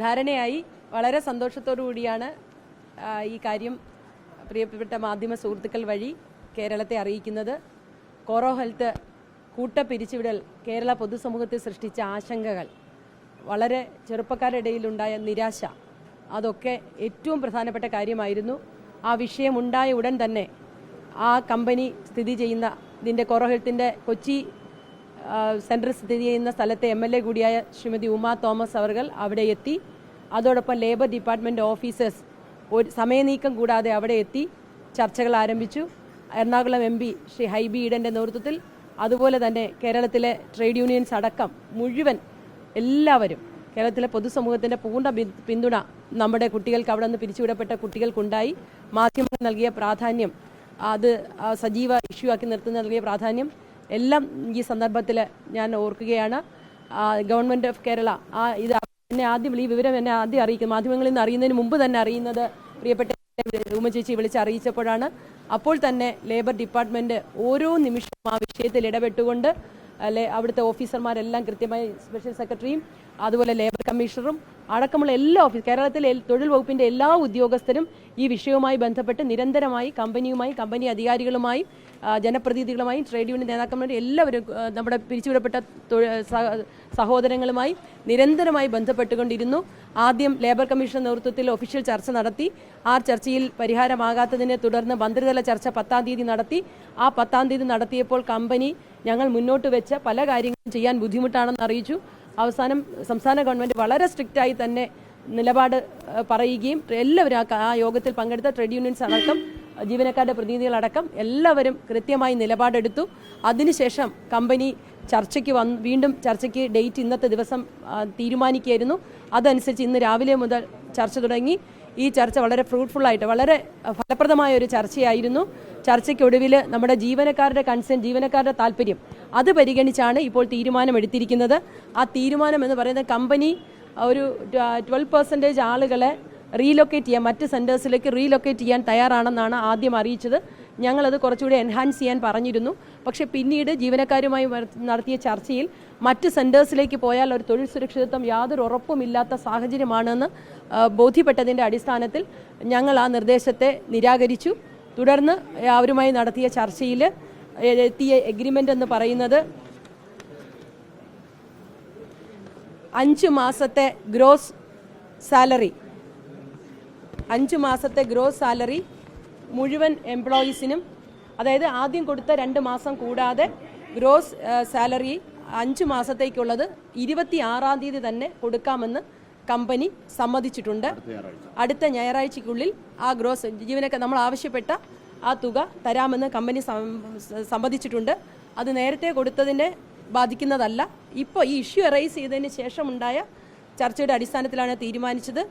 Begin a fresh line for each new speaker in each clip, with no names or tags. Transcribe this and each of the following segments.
ധാരണയായി. വളരെ സന്തോഷത്തോടു കൂടിയാണ് ഈ കാര്യം പ്രിയപ്പെട്ട മാധ്യമ സുഹൃത്തുക്കൾ വഴി കേരളത്തെ അറിയിക്കുന്നത്. കോറോ ഹെൽത്ത് കൂട്ടപ്പിരിച്ചുവിടൽ കേരള പൊതുസമൂഹത്തിൽ സൃഷ്ടിച്ച ആശങ്കകൾ, വളരെ ചെറുപ്പക്കാരുടെ ഇടയിലുണ്ടായ നിരാശ, അതൊക്കെ ഏറ്റവും പ്രധാനപ്പെട്ട കാര്യമായിരുന്നു. ആ വിഷയമുണ്ടായ ഉടൻ തന്നെ ആ കമ്പനി സ്ഥിതി ചെയ്യുന്ന ഇതിൻ്റെ കോറോ ഹെൽത്തിൻ്റെ കൊച്ചി സെൻറ്റർ സ്ഥിതി ചെയ്യുന്ന സ്ഥലത്തെ MLA കൂടിയായ ശ്രീമതി ഉമാ തോമസ് അവർകൾ അവിടെ എത്തി. അതോടൊപ്പം ലേബർ ഡിപ്പാർട്ട്മെൻറ്റ് ഓഫീസേഴ്സ് ഒരു സമയനീക്കം കൂടാതെ അവിടെ എത്തി ചർച്ചകൾ ആരംഭിച്ചു. എറണാകുളം MP ശ്രീ ഹൈബി ഈഡൻ്റെ നേതൃത്വത്തിൽ, അതുപോലെ തന്നെ കേരളത്തിലെ ട്രേഡ് യൂണിയൻസ് അടക്കം മുഴുവൻ എല്ലാവരും, കേരളത്തിലെ പൊതുസമൂഹത്തിൻ്റെ പൂർണ്ണ പിന്തുണ നമ്മുടെ കുട്ടികൾക്ക്, അവിടെ നിന്ന് പിരിച്ചുവിടപ്പെട്ട കുട്ടികൾക്കുണ്ടായി. മാധ്യമങ്ങൾ നൽകിയ പ്രാധാന്യം, അത് സജീവ ഇഷ്യൂ ആക്കി നിർത്തുന്ന നൽകിയ പ്രാധാന്യം എല്ലാം ഈ സന്ദർഭത്തിൽ ഞാൻ ഓർക്കുകയാണ്. ഗവൺമെൻറ് ഓഫ് കേരള ഇത് എന്നെ ആദ്യം ഈ വിവരം എന്നെ ആദ്യം അറിയിക്കും, മാധ്യമങ്ങളിൽ നിന്ന് അറിയുന്നതിന് മുമ്പ് തന്നെ അറിയുന്നത് പ്രിയപ്പെട്ട ഉമ്മ ചേച്ചി വിളിച്ച് അറിയിച്ചപ്പോഴാണ്. അപ്പോൾ തന്നെ ലേബർ ഡിപ്പാർട്ട്മെൻറ്റ് ഓരോ നിമിഷവും ആ വിഷയത്തിൽ ഇടപെട്ടുകൊണ്ട് അവിടുത്തെ ഓഫീസർമാരെല്ലാം കൃത്യമായി, സ്പെഷ്യൽ സെക്രട്ടറിയും അതുപോലെ ലേബർ കമ്മീഷണറും അടക്കമുള്ള എല്ലാ കേരളത്തിലെ തൊഴിൽ വകുപ്പിൻ്റെ എല്ലാ ഉദ്യോഗസ്ഥരും ഈ വിഷയവുമായി ബന്ധപ്പെട്ട് നിരന്തരമായി കമ്പനിയുമായി, കമ്പനി അധികാരികളുമായി, ജനപ്രതിനിധികളുമായും ട്രേഡ് യൂണിയൻ നേതാക്കന്മാരും എല്ലാവരും നമ്മുടെ പിരിച്ചുവിടപ്പെട്ട സഹോദരങ്ങളുമായി നിരന്തരമായി ബന്ധപ്പെട്ടുകൊണ്ടിരുന്നു. ആദ്യം ലേബർ കമ്മീഷൻ നേതൃത്വത്തിൽ ഒഫീഷ്യൽ ചർച്ച നടത്തി. ആ ചർച്ചയിൽ പരിഹാരമാകാത്തതിനെ തുടർന്ന് മന്ത്രിതല ചർച്ച 10-ാം തീയതി നടത്തി. ആ 10-ാം തീയതി നടത്തിയപ്പോൾ കമ്പനി ഞങ്ങൾ മുന്നോട്ട് വെച്ച പല കാര്യങ്ങളും ചെയ്യാൻ ബുദ്ധിമുട്ടാണെന്ന് അറിയിച്ചു. അവസാനം സംസ്ഥാന ഗവൺമെൻറ് വളരെ സ്ട്രിക്റ്റായി തന്നെ നിലപാട് പറയുകയും എല്ലാവരും ആ യോഗത്തിൽ പങ്കെടുത്ത ട്രേഡ് യൂണിയൻസ് അടക്കം ജീവനക്കാരുടെ പ്രതിനിധികളടക്കം എല്ലാവരും കൃത്യമായി നിലപാടെടുത്തു. അതിനുശേഷം കമ്പനി ചർച്ചയ്ക്ക് വീണ്ടും ചർച്ചയ്ക്ക് ഡേറ്റ് ഇന്നത്തെ ദിവസം തീരുമാനിക്കുകയായിരുന്നു. അതനുസരിച്ച് ഇന്ന് രാവിലെ മുതൽ ചർച്ച തുടങ്ങി. ഈ ചർച്ച വളരെ ഫ്രൂട്ട്ഫുള്ളായിട്ട്, വളരെ ഫലപ്രദമായ ഒരു ചർച്ചയായിരുന്നു. ചർച്ചയ്ക്കൊടുവിൽ നമ്മുടെ ജീവനക്കാരുടെ കൺസേൺ, ജീവനക്കാരുടെ താല്പര്യം, അത് പരിഗണിച്ചാണ് ഇപ്പോൾ തീരുമാനമെടുത്തിരിക്കുന്നത്. ആ തീരുമാനം എന്ന് പറയുന്നത് കമ്പനി ഒരു 12% ആളുകളെ റീലൊക്കേറ്റ് ചെയ്യാൻ, മറ്റ് സെൻറ്റേഴ്സിലേക്ക് റീലൊക്കേറ്റ് ചെയ്യാൻ തയ്യാറാണെന്നാണ് ആദ്യം അറിയിച്ചത്. ഞങ്ങളത് കുറച്ചുകൂടി എൻഹാൻസ് ചെയ്യാൻ പറഞ്ഞിരുന്നു. പക്ഷേ പിന്നീട് ജീവനക്കാരുമായി നടത്തിയ ചർച്ചയിൽ മറ്റ് സെൻറ്റേഴ്സിലേക്ക് പോയാൽ ഒരു തൊഴിൽ സുരക്ഷിതത്വം യാതൊരു ഉറപ്പുമില്ലാത്ത സാഹചര്യമാണെന്ന് ബോധ്യപ്പെട്ടതിൻ്റെ അടിസ്ഥാനത്തിൽ ഞങ്ങൾ ആ നിർദ്ദേശത്തെ നിരാകരിച്ചു. തുടർന്ന് അവരുമായി നടത്തിയ ചർച്ചയിൽ എത്തിയ എഗ്രിമെൻ്റ് എന്ന് പറയുന്നത് 5 മാസത്തെ ഗ്രോസ് സാലറി, 5 മാസത്തെ ഗ്രോസ് സാലറി മുഴുവൻ എംപ്ലോയീസിനും, അതായത് ആദ്യം കൊടുത്ത 2 മാസം കൂടാതെ ഗ്രോസ് സാലറി 5 മാസത്തേക്കുള്ളത് 26-ാം തീയതി തന്നെ കൊടുക്കാമെന്ന് കമ്പനി സമ്മതിച്ചിട്ടുണ്ട്. അടുത്ത ഞായറാഴ്ചയ്ക്കുള്ളിൽ ആ ഗ്രോസ് ജീവനക്കാർ നമ്മൾ ആവശ്യപ്പെട്ട ആ തുക തരാമെന്ന് കമ്പനി സമ്മതിച്ചിട്ടുണ്ട്. അത് നേരത്തെ കൊടുത്തതിനെ ബാധിക്കുന്നതല്ല. ഇപ്പോൾ ഈ ഇഷ്യൂ റൈസ് ചെയ്തതിന് ശേഷമുണ്ടായ ചർച്ചയുടെ അടിസ്ഥാനത്തിലാണ് തീരുമാനിച്ചത്.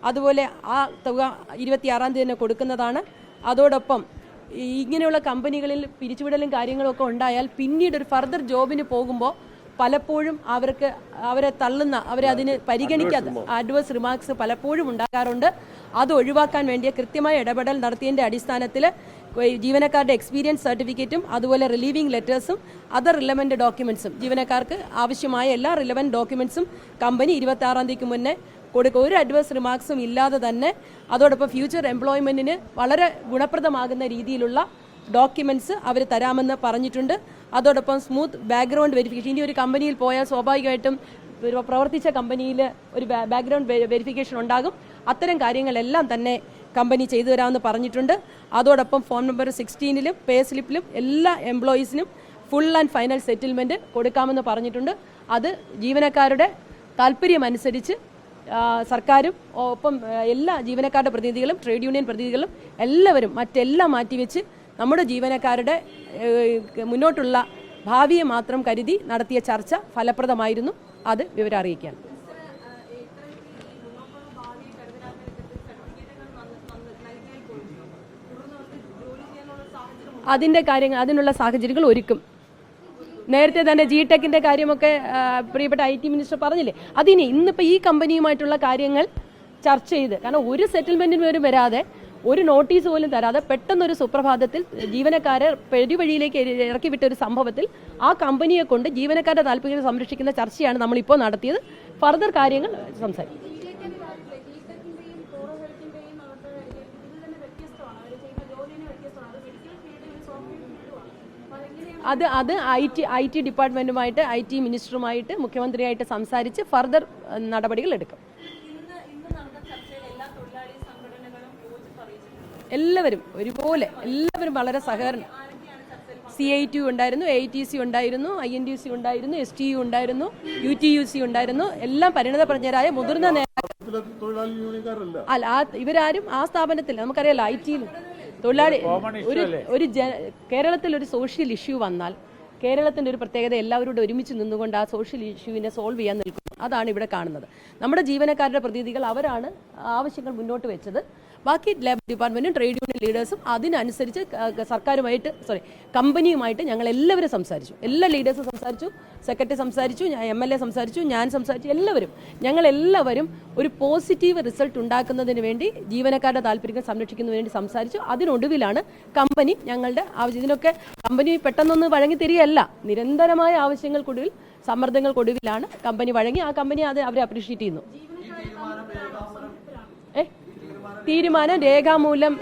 അതുപോലെ ആ തുക 26-ാം തീയതി തന്നെ കൊടുക്കുന്നതാണ്. അതോടൊപ്പം ഇങ്ങനെയുള്ള കമ്പനികളിൽ പിരിച്ചുവിടലും കാര്യങ്ങളൊക്കെ ഉണ്ടായാൽ പിന്നീട് ഒരു ഫർദർ ജോബിന് പോകുമ്പോൾ പലപ്പോഴും അവരെ തള്ളുന്ന, അവരെ അതിന് പരിഗണിക്കാത്ത അഡ്വേഴ്സ് റിമാർക്സ് പലപ്പോഴും ഉണ്ടാകാറുണ്ട്. അത് ഒഴിവാക്കാൻ വേണ്ടിയ കൃത്യമായ ഇടപെടൽ നടത്തിയതിൻ്റെ അടിസ്ഥാനത്തിൽ ജീവനക്കാരുടെ എക്സ്പീരിയൻസ് സർട്ടിഫിക്കറ്റും അതുപോലെ റിലീവിംഗ് ലെറ്റേഴ്സും അതർ റിലവൻ്റ് ഡോക്യുമെൻറ്റ്സും, ജീവനക്കാർക്ക് ആവശ്യമായ എല്ലാ റിലവൻ്റ് ഡോക്യുമെൻറ്റ്സും കമ്പനി 26-ാം തീയതിക്ക് മുന്നേ കൊടുക്കുക. ഒരു അഡ്വേഴ്സ് റിമാർക്സും ഇല്ലാതെ തന്നെ, അതോടൊപ്പം ഫ്യൂച്ചർ എംപ്ലോയ്മെൻറ്റിന് വളരെ ഗുണപ്രദമാകുന്ന രീതിയിലുള്ള ഡോക്യുമെൻറ്റ്സ് അവർ തരാമെന്ന് പറഞ്ഞിട്ടുണ്ട്. അതോടൊപ്പം സ്മൂത്ത് ബാക്ക്ഗ്രൗണ്ട് വെരിഫിക്കേഷൻ, ഇനി ഒരു കമ്പനിയിൽ പോയാൽ സ്വാഭാവികമായിട്ടും പ്രവർത്തിച്ച കമ്പനിയിൽ ഒരു ബാക്ക്ഗ്രൗണ്ട് വെരിഫിക്കേഷൻ ഉണ്ടാകും. അത്തരം കാര്യങ്ങളെല്ലാം തന്നെ കമ്പനി ചെയ്തു തരാമെന്ന് പറഞ്ഞിട്ടുണ്ട്. അതോടൊപ്പം ഫോൺ നമ്പർ 16-ലും പേ സ്ലിപ്പിലും എല്ലാ എംപ്ലോയീസിനും ഫുൾ ആൻഡ് ഫൈനൽ സെറ്റിൽമെൻറ്റ് കൊടുക്കാമെന്ന് പറഞ്ഞിട്ടുണ്ട്. അത് ജീവനക്കാരുടെ താല്പര്യമനുസരിച്ച് സർക്കാരും ഒപ്പം എല്ലാ ജീവനക്കാരുടെ പ്രതിനിധികളും ട്രേഡ് യൂണിയൻ പ്രതിനിധികളും എല്ലാവരും മറ്റെല്ലാം മാറ്റിവെച്ച് നമ്മുടെ ജീവനക്കാരുടെ മുന്നോട്ടുള്ള ഭാവിയെ മാത്രം കരുതി നടത്തിയ ചർച്ച ഫലപ്രദമായിരുന്നു. അത് വിവരം അറിയിക്കാൻ അതിനുള്ള സാഹചര്യങ്ങൾ ഒരുക്കും. നേരത്തെ തന്നെ ജിടെക്കിൻ്റെ കാര്യമൊക്കെ പ്രിയപ്പെട്ട IT മിനിസ്റ്റർ പറഞ്ഞില്ലേ, അതിന് ഇന്നിപ്പോൾ ഈ കമ്പനിയുമായിട്ടുള്ള കാര്യങ്ങൾ ചർച്ച ചെയ്ത്, കാരണം ഒരു സെറ്റിൽമെൻറ്റിന് പോലും വരാതെ, ഒരു നോട്ടീസ് പോലും തരാതെ പെട്ടെന്നൊരു സുപ്രഭാതത്തിൽ ജീവനക്കാരെ പെരുവഴിയിലേക്ക് ഇറക്കി വിട്ട ഒരു സംഭവത്തിൽ ആ കമ്പനിയെ കൊണ്ട് ജീവനക്കാരുടെ താല്പര്യം സംരക്ഷിക്കുന്ന ചർച്ചയാണ് നമ്മളിപ്പോൾ നടത്തിയത്. ഫർദർ കാര്യങ്ങൾ സംസാരിക്കും. അത് ഐ ടി ഡിപ്പാർട്ട്മെൻറ്റുമായിട്ട് IT മിനിസ്റ്ററുമായിട്ട് മുഖ്യമന്ത്രിയായിട്ട് സംസാരിച്ച് ഫർദർ നടപടികൾ എടുക്കും. എല്ലാവരും ഒരുപോലെ, എല്ലാവരും വളരെ സഹകരണം. CIT ഉണ്ടായിരുന്നു, AITC ഉണ്ടായിരുന്നു, INTC ഉണ്ടായിരുന്നു, STU ഉണ്ടായിരുന്നു, UTUC ഉണ്ടായിരുന്നു. എല്ലാം പരിണതപ്രജ്ഞരായ മുതിർന്ന അല്ല, ഇവരാരും ആ സ്ഥാപനത്തിൽ നമുക്കറിയാലോ. IT തൊഴിലാളി കേരളത്തിൽ ഒരു സോഷ്യൽ ഇഷ്യൂ വന്നാൽ കേരളത്തിൻ്റെ ഒരു പ്രത്യേകത എല്ലാവരോടും ഒരുമിച്ച് നിന്നുകൊണ്ട് ആ സോഷ്യൽ ഇഷ്യൂവിനെ സോൾവ് ചെയ്യാൻ നിൽക്കുന്നു. അതാണ് ഇവിടെ കാണുന്നത്. നമ്മുടെ ജീവനക്കാരുടെ പ്രതിനിധികൾ അവരാണ് ആവശ്യങ്ങൾ മുന്നോട്ട് വെച്ചത്. ബാക്കി ലേബർ ഡിപ്പാർട്ട്മെൻറ്റും ട്രേഡ് യൂണിയൻ ലീഡേഴ്സും അതിനനുസരിച്ച് കമ്പനിയുമായിട്ട് ഞങ്ങൾ എല്ലാവരും സംസാരിച്ചു. എല്ലാ ലീഡേഴ്സും സംസാരിച്ചു, സെക്രട്ടറി സംസാരിച്ചു, MLA സംസാരിച്ചു, ഞാൻ സംസാരിച്ചു. ഞങ്ങളെല്ലാവരും ഒരു പോസിറ്റീവ് റിസൾട്ട് ഉണ്ടാക്കുന്നതിന് വേണ്ടി ജീവനക്കാരുടെ താല്പര്യങ്ങൾ സംരക്ഷിക്കുന്നതിന് വേണ്ടി സംസാരിച്ചു. അതിനൊടുവിലാണ് കമ്പനി ഞങ്ങളുടെ ആവശ്യം. ഇതിനൊക്കെ കമ്പനി പെട്ടെന്നൊന്ന് വഴങ്ങി തരികയല്ല, നിരന്തരമായ ആവശ്യങ്ങൾക്കൊടുവിൽ, സമ്മർദ്ദങ്ങൾക്കൊടുവിലാണ് കമ്പനി വഴങ്ങി. ആ കമ്പനി അവരെ അപ്രീഷിയേറ്റ് ചെയ്യുന്നു. തീരുമാനം രേഖാമൂലം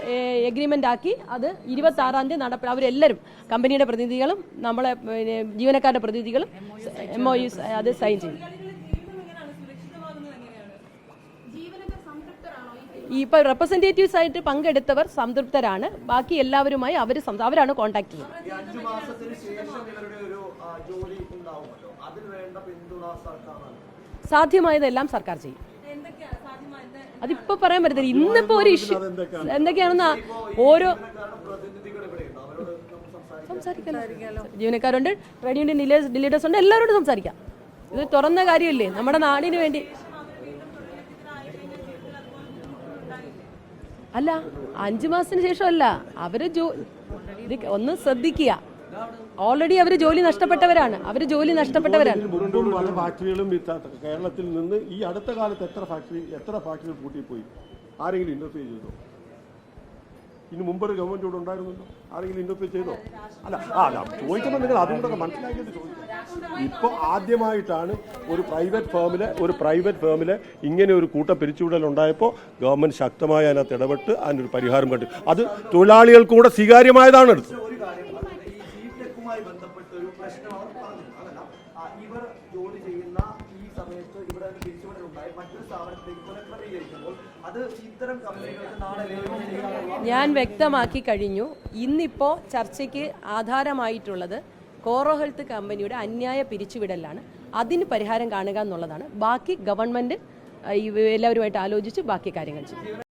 എഗ്രിമെന്റ് ആക്കി അത് 26-ാം തീയതി അവരെല്ലാവരും, കമ്പനിയുടെ പ്രതിനിധികളും നമ്മളെ ജീവനക്കാരുടെ പ്രതിനിധികളും MOUs അത് സൈൻ ചെയ്തു. ഇപ്പോൾ റെപ്രസെന്റേറ്റീവ്സ് ആയിട്ട് പങ്കെടുത്തവർ സംതൃപ്തരാണ്. ബാക്കി എല്ലാവരുമായി അവരാണ് കോൺടാക്ട് ചെയ്യുന്നത്. സാധ്യമായതെല്ലാം സർക്കാർ ചെയ്യും. അതിപ്പോ പറയാൻ പറ്റത്തില്ല. ഇന്നിപ്പോ ഒരു ഇഷ്യൂ എന്തൊക്കെയാണെന്ന് ഓരോ സംസാരിക്കാലോ. ജീവനക്കാരുണ്ട്, ട്രേഡ് യൂണിയൻ ലീഡേഴ്സ് ഉണ്ട്, എല്ലാവരോടും സംസാരിക്കാം. ഇത് തുറന്ന കാര്യമല്ലേ നമ്മുടെ നാടിന് വേണ്ടി. അല്ല, 5 മാസത്തിന് ശേഷമല്ല അവര് ഇത് ഒന്ന് ശ്രദ്ധിക്കുക. ഓൾറെഡി അവർ ജോലി നഷ്ടപ്പെട്ടവരാണ്.
പല ഫാക്ടറികളും കേരളത്തിൽ നിന്ന് ഈ അടുത്ത കാലത്ത് എത്ര ഫാക്ടറികൾ പൂട്ടിപ്പോയി? ആരെങ്കിലും ഇന്റർഫിയർ ചെയ്തോ? ഇനി മുമ്പൊരു ഗവൺമെന്റ് ഇവിടെ ഉണ്ടായിരുന്നല്ലോ, ആരെങ്കിലും ഇന്റർഫിയർ ചെയ്തോ? അല്ല ചോദിക്കുമ്പോൾ നിങ്ങൾ അതും കൂടെ മനസ്സിലാക്കിയത് ചോദിക്കും. ഇപ്പോൾ ആദ്യമായിട്ടാണ് ഒരു പ്രൈവറ്റ് ഫേമില് ഇങ്ങനെ ഒരു കൂട്ട പിരിച്ചുവിടൽ ഉണ്ടായപ്പോൾ ഗവൺമെന്റ് ശക്തമായി അതിനകത്ത് ഇടപെട്ട് അതിനൊരു പരിഹാരം കണ്ടു. അത് തൊഴിലാളികൾക്ക് കൂടെ സ്വീകാര്യമായതാണ് എടുത്തത്.
ബന്ധപ്പെട്ട ഒരു പ്രശ്നം അവർ പറഞ്ഞു. അതല്ല, ഇവർ ജോലി ചെയ്യുന്ന ഈ സമയത്ത് ഇവിടെ പിരിച്ചുവിടലുണ്ടായി മറ്റൊരു സ്ഥാപനത്തിലേക്ക് പുനഃക്രമീകരിക്കുമ്പോൾ അത് ഇത്തരം കമ്പനികൾക്ക് നാളെ
ഞാൻ വ്യക്തമാക്കി കഴിഞ്ഞു. ഇന്നിപ്പോൾ ചർച്ചയ്ക്ക് ആധാരമായിട്ടുള്ളത് കോറോ ഹെൽത്ത് കമ്പനിയുടെ അന്യായ പിരിച്ചുവിടലാണ്. അതിന് പരിഹാരം കാണുക എന്നുള്ളതാണ്. ബാക്കി ഗവൺമെന്റ് എല്ലാവരുമായിട്ട് ആലോചിച്ച് ബാക്കി കാര്യങ്ങൾ ചെയ്യും.